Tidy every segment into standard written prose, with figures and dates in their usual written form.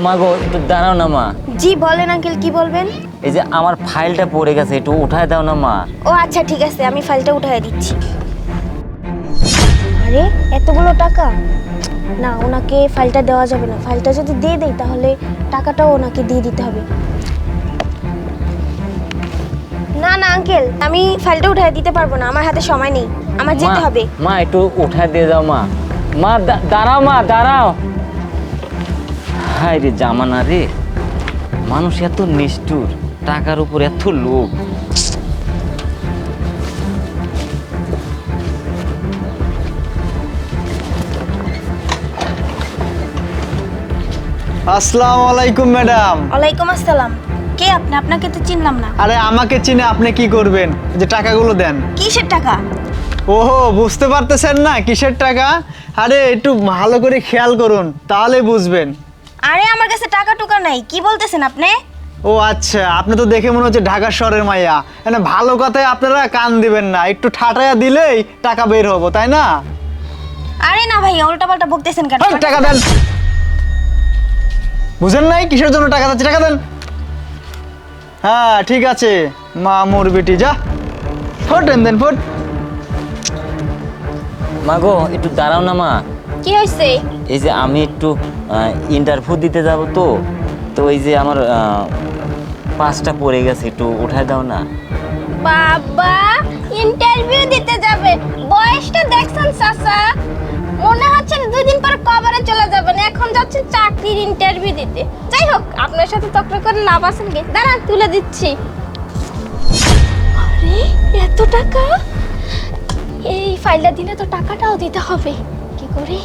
মা গো একটু দাঁড়াও না মা। জি বলেন আঙ্কেল, কি বলবেন? এই যে আমার ফাইলটা পড়ে গেছে, একটু উঠায় দাও না মা। ও আচ্ছা ঠিক আছে, আমি ফাইলটা উঠিয়ে দিচ্ছি। আরে এতগুলো টাকা, না ওনাকে ফাইলটা দেওয়া যাবে না। ফাইলটা যদি দিয়ে দেই তাহলে টাকাটাও ওনাকে দিয়ে দিতে হবে। না না আঙ্কেল, আমি ফাইলটা উঠিয়ে দিতে পারবো না, আমার হাতে সময় নেই, আমার যেতে হবে। মা একটু উঠায় দিয়ে দাও মা। মা দাঁড়াও মা, দাঁড়াও। হায় রে জামানা রে, মানুষ এত নিষ্ঠুর, টাকার উপর এত লোভ। আসসালামু আলাইকুম ম্যাডাম। ওয়ালাইকুম আসসালাম। কে আপনি? আপনাকে তো চিনলাম না। আরে আমাকে চিনে আপনি কি করবেন? যে টাকাগুলো দেন। কিসের টাকা? ওহো, বুঝতে পারতেছেন না কিসের টাকা? আরে একটু ভালো করে খেয়াল করুন, তাহলে বুঝবেন। আরে আমার কাছে টাকা টুকা নাই, কি বলতেছেন আপনি? ও আচ্ছা, আপনি তো দেখে মনে হচ্ছে ঢাকা শহরের মাইয়া। মানে ভালো কথায় আপনারা কান দিবেন না, একটু ঠাটায়া দিলেই টাকা বের হবো, তাই না? আরে না ভাই, উল্টাপাল্টা বকতেছেন কেন? ওই, টাকা দেন। বুঝেন নাই কিসের জন্য টাকা যাচ্ছে? টাকা দেন। হ্যাঁ ঠিক আছে, মা মোর বেটি, যা ফোট দেন ফোট। মা গো একটু দাঁড়াও না মা। কি হয়েছে? এই যে আমি একটু ইন্টারভিউ দিতে যাব, তো এই যে আমার পাঁচটা পড়ে গেছে, একটু উঠায় দাও না। বাবা, ইন্টারভিউ দিতে যাবে? বয়সটা দেখছেন চাচা? মনে হচ্ছে 2 দিন পর কবরে চলে যাবেন, এখন যাচ্ছেন চাকরির ইন্টারভিউ দিতে। যাই হোক, আপনার সাথে তক্র করে লাভ আছে নাকি? দাঁড়ান তুলে দিচ্ছি। আরে এত টাকা! এই ফাইলটা দিলে তো টাকাটাও দিতে হবে, কি করে?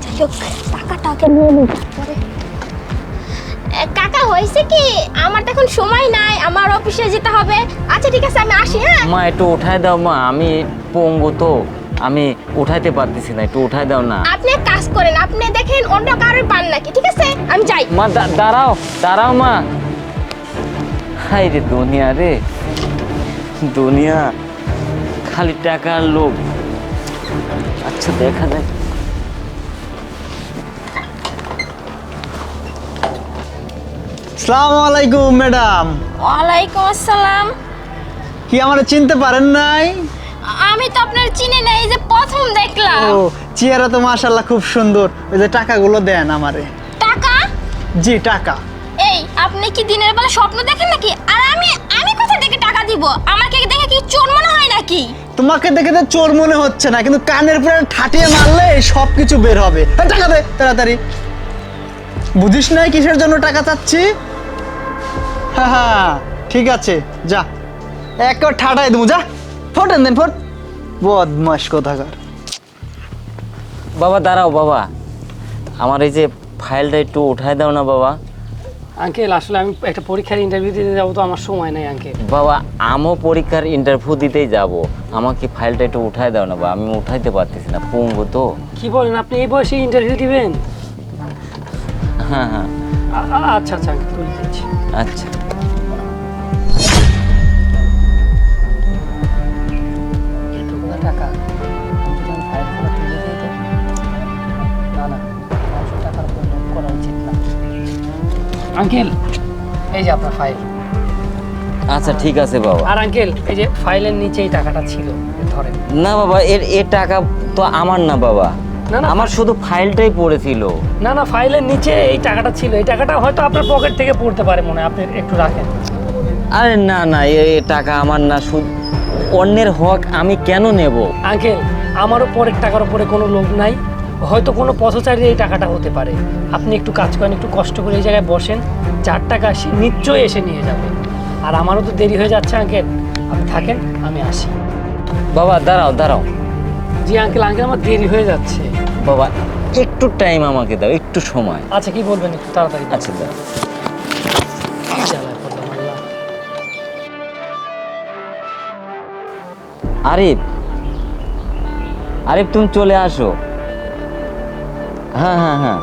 যাই হোক, টাকাটাকে নিয়ে নিই পরে। কাকা হয়েছে কি, আমার তো এখন সময় নাই, আমার অফিসে যেতে হবে। আচ্ছা ঠিক আছে, আমি আসি। হ্যাঁ মা একটু উঠায় দাও মা, আমি পঙ্গু তো, আমি উঠাইতে পারতেছি না, একটু উঠায় দাও না। আপনি এক কাজ করেন, আপনি দেখেন অন্য কারোর পান নাকি। ঠিক আছে আমি যাই। মা দাঁড়াও দাঁড়াও মা। হাই রে দুনিয়া রে, দুনিয়া খালি টাকার লোভ। আচ্ছা দেখা যায়। আসসালামু আলাইকুম ম্যাডাম। ওয়ালাইকুম আসসালাম। কি আমার চিনতে পারেন নাই? আমি তো আপনার চিনি না, এই যে প্রথম দেখলাম। ও, চেহারা তো মাশাআল্লাহ খুব সুন্দর। ওই যে টাকাগুলো দেন আমারে। টাকা? জি টাকা। এই আপনি কি দিনের বেলা স্বপ্ন দেখেন নাকি? আর আমি আমি কোথা থেকে টাকা দিব? আমাকে দেখে কি চোর মনে হয় নাকি? তোমাকে দেখে তো চোর মনে হচ্ছে না, কিন্তু কানের উপরে ঠাটিয়ে মারলে সব কিছু বের হবে। এই, টাকা দে তাড়াতাড়ি। বুঝিস নাই কিসের জন্য টাকা চাচ্ছি? হ্যাঁ হ্যাঁ ঠিক আছে, যা এক ঠাটাই দেবো, যা ফোটেন দেন ফোট। বদমাস কোথাকার। বাবা দাঁড়াও বাবা, আমার এই যে ফাইলটা একটু উঠায় দাও না বাবা। আঙ্কেল আসলে আমি একটা পরীক্ষার ইন্টারভিউ দিতে যাবো, তো আমার সময় নেই আঙ্কেল। বাবা আমিও পরীক্ষার ইন্টারভিউ দিতেই যাব, আমাকে ফাইলটা একটু উঠায় দাও না বাবা, আমি উঠাইতে পারতেছি না, পঙ্গু তো। কি বলেন, আপনি এই বয়সে ইন্টারভিউ দিবেন? হ্যাঁ হ্যাঁ আচ্ছা আচ্ছা আঙ্কেল, তুলে দিচ্ছি। আচ্ছা এতগুলো টাকা ফাইলগুলো তুলে দিয়ে দেব? না না, 500 টাকার উপর লোভ করা উচিত না। আঙ্কেল এই যে আপনার ফাইল। আচ্ছা ঠিক আছে বাবা। আর আঙ্কেল এই যে ফাইলের নিচে এই টাকাটা ছিল, ধরেন। না বাবা, এর টাকা তো আমার না বাবা, না না, আমার শুধু ফাইলটাই পড়েছিল। না না, ফাইলের নিচে এই টাকাটা ছিল। এই টাকাটা হয়তো আপনার পকেট থেকে পড়তে পারে, মনে হয়, আপনি একটু রাখেন। আরে না না, এ টাকা আমার না, শুধু অন্যের হক আমি কেন নেব? আঙ্কেল আমারও পরের টাকার উপরে কোনো লোভ নাই, হয়তো কোনো পথচারী এই টাকাটা হতে পারে। আপনি একটু কাজ করেন, একটু কষ্ট করে এই জায়গায় বসেন, 4 টাকা নিশ্চয়ই এসে নিয়ে যাবে। আর আমারও তো দেরি হয়ে যাচ্ছে আঙ্কেল, আপনি থাকেন, আমি আসি। বাবা দাঁড়াও দাঁড়াও। জি আঙ্কেল, আমার দেরি হয়ে যাচ্ছে। বাবা একটু টাইম আমাকে দাও, একটু সময়। আচ্ছা কি বলবেন, একটু তাড়াতাড়ি। আচ্ছা দাও। জ্বালায় পড়লাম, আল্লাহ। আরিফ, আরিফ তুমি চলে আসো। হ্যাঁ হ্যাঁ হ্যাঁ,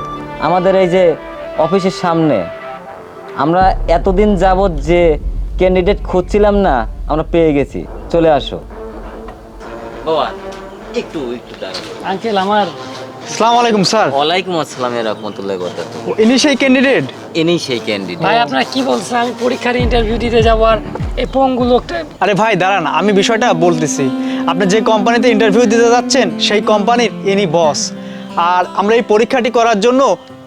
আমাদের এই যে অফিসের সামনে, আমরা এতদিন যাবত যে ক্যান্ডিডেট খুঁজছিলাম না, আমরা পেয়ে গেছি, চলে আসো। বাবা একটু একটু দাঁড়াও। আঙ্কেল আমার আসসালামু আলাইকুম স্যার। ওয়ালাইকুম আসসালাম রাহমাতুল্লাহি ওয়া বারাকাতুহু। ইনি সেই ক্যান্ডিডেট? ইনি সেই ক্যান্ডিডেট। ভাই আপনারা কি বলছেন? আমি পরীক্ষার ইন্টারভিউ দিতে যাবো আর এই পঙ্গু লোকটা। আরে ভাই দাঁড়ান, আমি বিষয়টা বলতেছি। আপনি যে কোম্পানিতে ইন্টারভিউ দিতে যাচ্ছেন সেই কোম্পানির ইনি বস। আর আমরা এই পরীক্ষাটি করার জন্য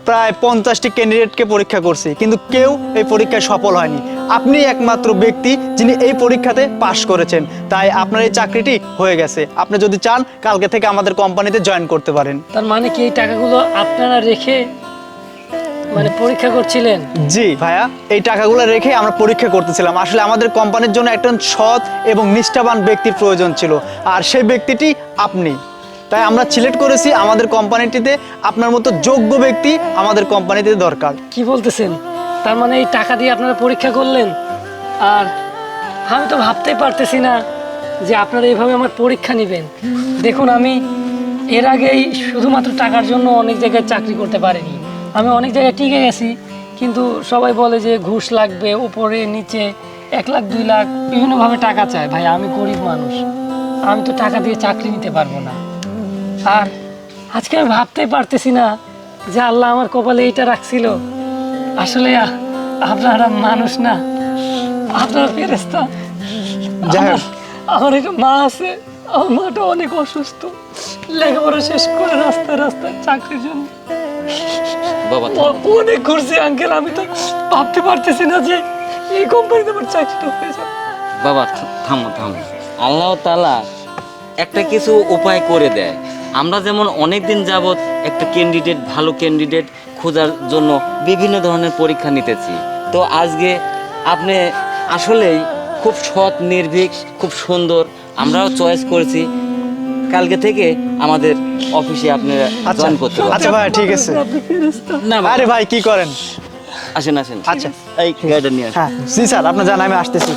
প্রায় 50টি ক্যান্ডিডেটকে পরীক্ষা করছি, কিন্তু কেউ এই পরীক্ষায় সফল হয়নি। আপনি একমাত্র ব্যক্তি যিনি এই পরীক্ষাতে পাশ করেছেন, তাই আপনার এই চাকরিটি হয়ে গেছে। আপনি যদি চান কালকে থেকে আমাদের কোম্পানিতে জয়েন করতে পারেন। তার মানে কি এই টাকাগুলো আপনারা রেখে মানে পরীক্ষা করছিলেন? জি ভাইয়া, এই টাকাগুলো রেখে আমরা পরীক্ষা করতেছিলাম। আসলে আমাদের কোম্পানির জন্য একজন সৎ এবং নিষ্ঠাবান ব্যক্তির প্রয়োজন ছিল, আর সেই ব্যক্তিটি আপনি। তাই আমরা সিলেক্ট করেছি আমাদের কোম্পানিটিতে আপনার মতো যোগ্য ব্যক্তি আমাদের কোম্পানিতে দরকার। কি বলতেছেন? তার মানে এই টাকা দিয়ে আপনারা পরীক্ষা করলেন? আর আমি তো ভাবতেই পারতেছি না যে আপনারা এইভাবে আমার পরীক্ষা নেবেন। দেখুন, আমি এর আগেই শুধুমাত্র টাকার জন্য অনেক জায়গায় চাকরি করতে পারিনি। আমি অনেক জায়গায় টিকে গেছি, কিন্তু সবাই বলে যে ঘুষ লাগবে, উপরে নিচে 1 লাখ 2 লাখ বিভিন্নভাবে টাকা চায়। ভাই আমি গরিব মানুষ, আমি তো টাকা দিয়ে চাকরি নিতে পারবো না। আর আজকে আমি ভাবতেই পারতেছি না যে আল্লাহ আমার কপালে এইটা রাখছিল। আসলে আপনারা মানুষ না, আপনারা ফেরেশতা। যাই হোক, আমার একটা মা আছে, আমার মাটা অনেক অসুস্থ, লেখাপড়া শেষ করে রাস্তায় রাস্তায় চাকরির জন্য বাবা অনেক ঘুরছি আঙ্কেল। আমি তো ভাবতে পারতেছি না যে এই কোম্পানিতে আমার চাকরিটা হয়ে যাবে। বাবা থামো থামো। আল্লাহ তাআলা একটা কিছু উপায় করে দেয়। আমরা যেমন অনেক দিন যাবত একটা ক্যান্ডিডেট, ভালো ক্যান্ডিডেট খোঁজার জন্য বিভিন্ন ধরনের পরীক্ষা নিতেছি। তো আজকে আপনি আসলেই খুব সৎ, নির্ভীক, খুব সুন্দর। আমরাও চয়েস করেছি। কালকে থেকে আমাদের অফিসে আপনারা জয়েন করতে পারবেন। আচ্ছা ভাই, ঠিক আছে। আপনি ফেরেশতা। না আরে ভাই কি করেন? আসেন আসেন। আচ্ছা, এই গাড়িটা নিয়ে আসেন। হ্যাঁ জি স্যার, আপনি জান, আমি আসতেছি।